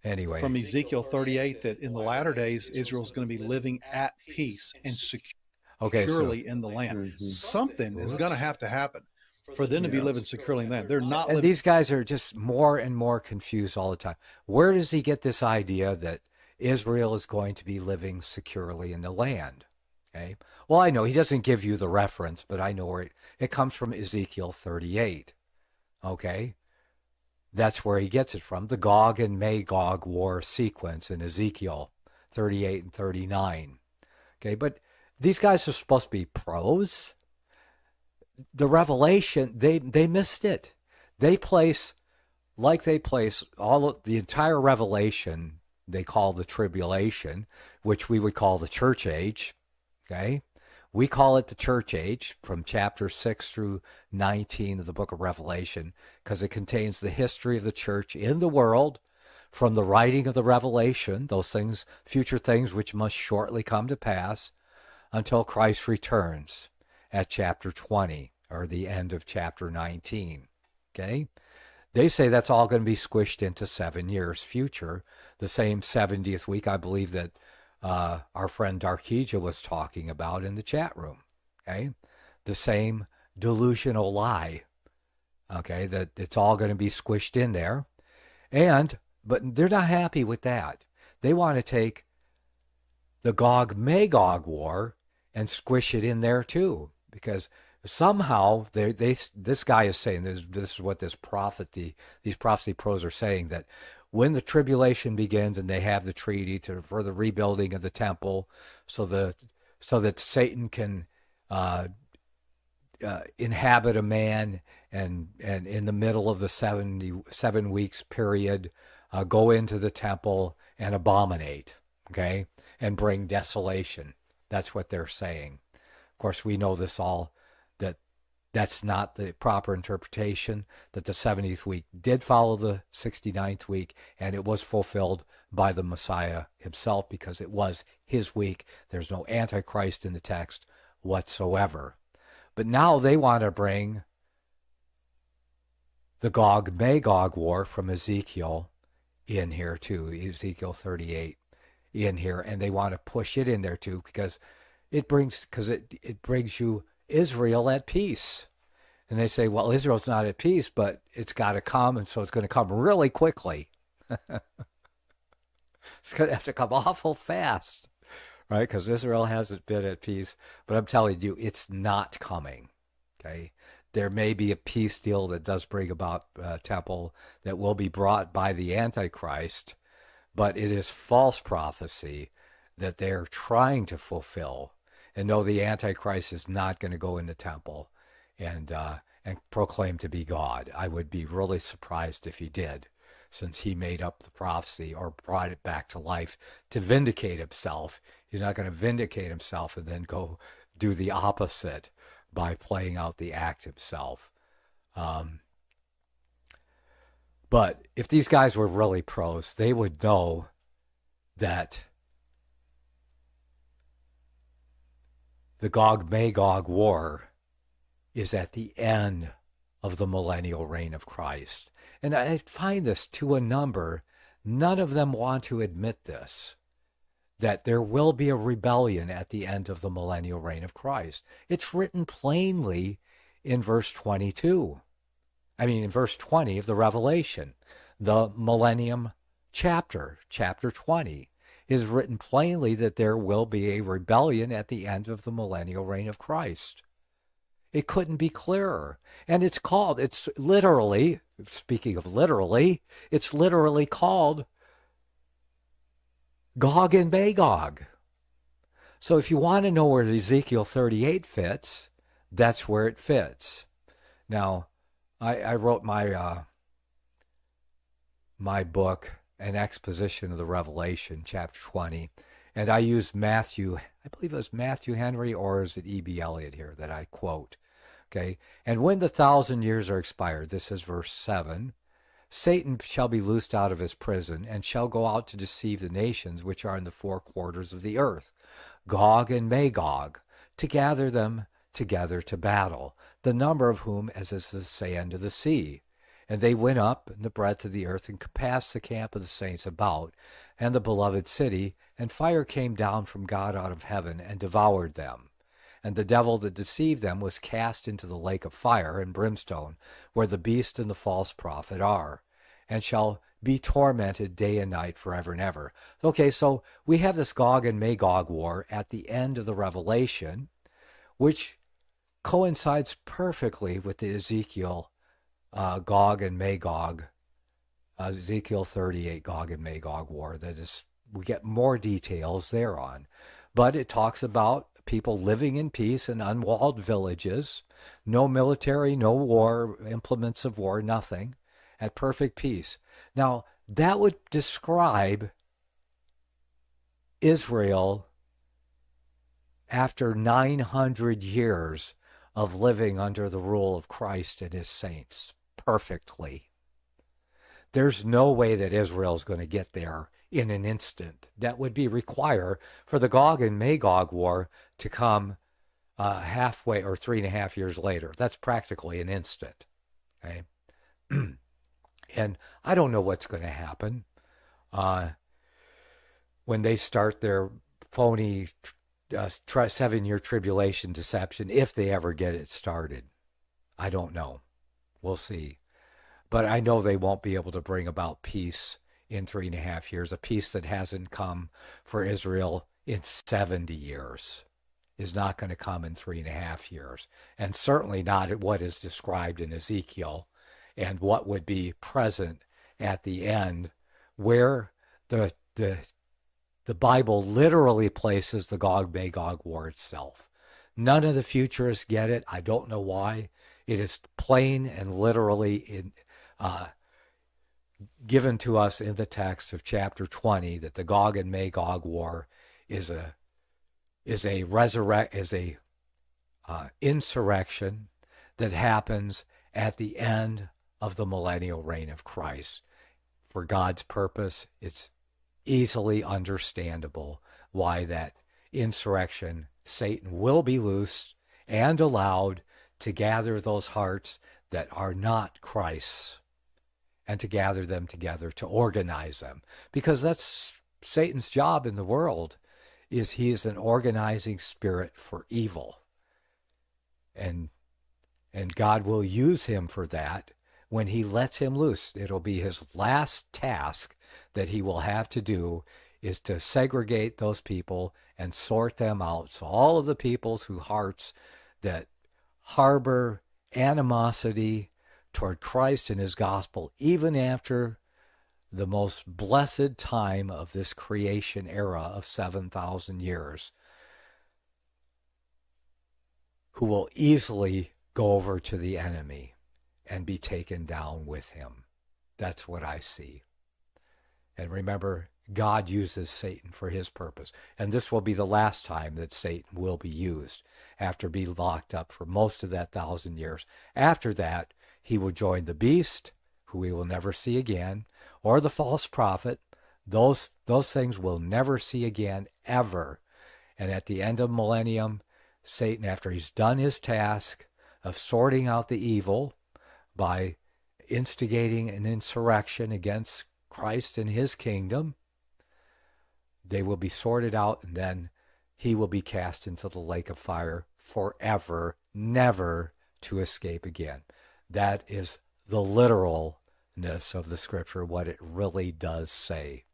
Anyway, from Ezekiel 38 that in the latter days, Israel's going to be living at peace and okay, so securely in the land. Mm-hmm. Something is going to oops. have to happen for them to be Yeah. living securely in the land. They're not And living. these guys are just more and more confused all the time. Where does he get this idea that Israel is going to be living securely in the land? Okay. Well, I know he doesn't give you the reference, but I know where it comes from Ezekiel 38. Okay. That's where he gets it from. The Gog and Magog war sequence in Ezekiel 38 and 39. Okay. But these guys are supposed to be pros. The Revelation, they missed it. They place all of the entire Revelation, they call the tribulation, which we would call the church age. Okay? We call it the church age from chapter 6 through 19 of the book of Revelation because it contains the history of the church in the world from the writing of the Revelation, those things, future things which must shortly come to pass until Christ returns at chapter 20 or the end of chapter 19. Okay? They say that's all going to be squished into 7 years future. The same 70th week, I believe, that our friend Darkija was talking about in the chat room. Okay? The same delusional lie. Okay? That it's all going to be squished in there. But they're not happy with that. They want to take the Gog-Magog war and squish it in there too. Because somehow this guy is saying this is what these prophecy pros are saying, that when the tribulation begins and they have the treaty for the rebuilding of the temple, so that Satan can inhabit a man and in the middle of the 7 weeks period go into the temple and abominate, okay, and bring desolation. That's what they're saying. Of course, we know this all, that's not the proper interpretation, that the 70th week did follow the 69th week, and it was fulfilled by the Messiah himself because it was his week. There's no Antichrist in the text whatsoever. But now they want to bring the Gog-Magog war from Ezekiel in here too, Ezekiel 38 in here, and they want to push it in there too because it brings you Israel at peace. And they say, well, Israel's not at peace, but it's got to come, and so it's going to come really quickly. It's going to have to come awful fast, right? Because Israel hasn't been at peace. But I'm telling you, it's not coming, okay? There may be a peace deal that does bring about a temple that will be brought by the Antichrist, but it is false prophecy that they're trying to fulfill. And no, the Antichrist is not going to go in the temple and proclaim to be God. I would be really surprised if he did, since he made up the prophecy or brought it back to life to vindicate himself. He's not going to vindicate himself and then go do the opposite by playing out the act himself. But if these guys were really pros, they would know that the Gog-Magog war is at the end of the millennial reign of Christ. And I find this to a number, none of them want to admit this, that there will be a rebellion at the end of the millennial reign of Christ. It's written plainly in verse 22. In verse 20 of the Revelation. The millennium chapter 20, is written plainly that there will be a rebellion at the end of the millennial reign of Christ. It couldn't be clearer. And it's literally, speaking of literally, it's literally called Gog and Magog. So if you want to know where Ezekiel 38 fits, that's where it fits. Now, I wrote my book, An Exposition of the Revelation, chapter 20, and I used Matthew, I believe it was Matthew Henry, or is it E.B. Elliott here that I quote? Okay, and when the 1,000 years are expired, this is verse 7, Satan shall be loosed out of his prison and shall go out to deceive the nations which are in the four quarters of the earth, Gog and Magog, to gather them together to battle, the number of whom as is the sand of the sea. And they went up in the breadth of the earth and compassed the camp of the saints about and the beloved city, and fire came down from God out of heaven and devoured them. And the devil that deceived them was cast into the lake of fire and brimstone, where the beast and the false prophet are, and shall be tormented day and night forever and ever. Okay, so we have this Gog and Magog war at the end of the Revelation, which coincides perfectly with the Ezekiel Gog and Magog, Ezekiel 38 Gog and Magog war. That is, we get more details thereon. But it talks about people living in peace in unwalled villages, no military, no war, implements of war, nothing, at perfect peace. Now, that would describe Israel after 900 years of living under the rule of Christ and his saints perfectly. There's no way that Israel's going to get there in an instant. That would be require for the Gog and Magog war to come halfway or 3.5 years later. That's practically an instant. Okay? And I don't know what's going to happen when they start their phony 7-year tribulation deception, if they ever get it started. I don't know. We'll see. But I know they won't be able to bring about peace in 3.5 years, a peace that hasn't come for Israel in 70 years. Is not going to come in 3.5 years, and certainly not at what is described in Ezekiel and what would be present at the end, where the Bible literally places the Gog-Magog war itself. None of the futurists get it. I don't know why. It is plain and literally given to us in the text of chapter 20 that the Gog and Magog war is a insurrection that happens at the end of the millennial reign of Christ. For God's purpose, it's easily understandable why that insurrection, Satan will be loosed and allowed to gather those hearts that are not Christ's and to gather them together, to organize them. Because that's Satan's job in the world, is he is an organizing spirit for evil. And God will use him for that when he lets him loose. It'll be his last task that he will have to do, is to segregate those people and sort them out. So all of the peoples whose hearts that harbor animosity toward Christ and his gospel, even after the most blessed time of this creation era of 7,000 years, who will easily go over to the enemy and be taken down with him. That's what I see. And remember, God uses Satan for his purpose. And this will be the last time that Satan will be used, after being locked up for most of that 1,000 years. After that, he will join the beast, who we will never see again, or the false prophet. Those things we'll never see again, ever. And at the end of millennium, Satan, after he's done his task of sorting out the evil by instigating an insurrection against Christ and his kingdom, they will be sorted out, and then he will be cast into the lake of fire forever, never to escape again. That is the literalness of the scripture, what it really does say.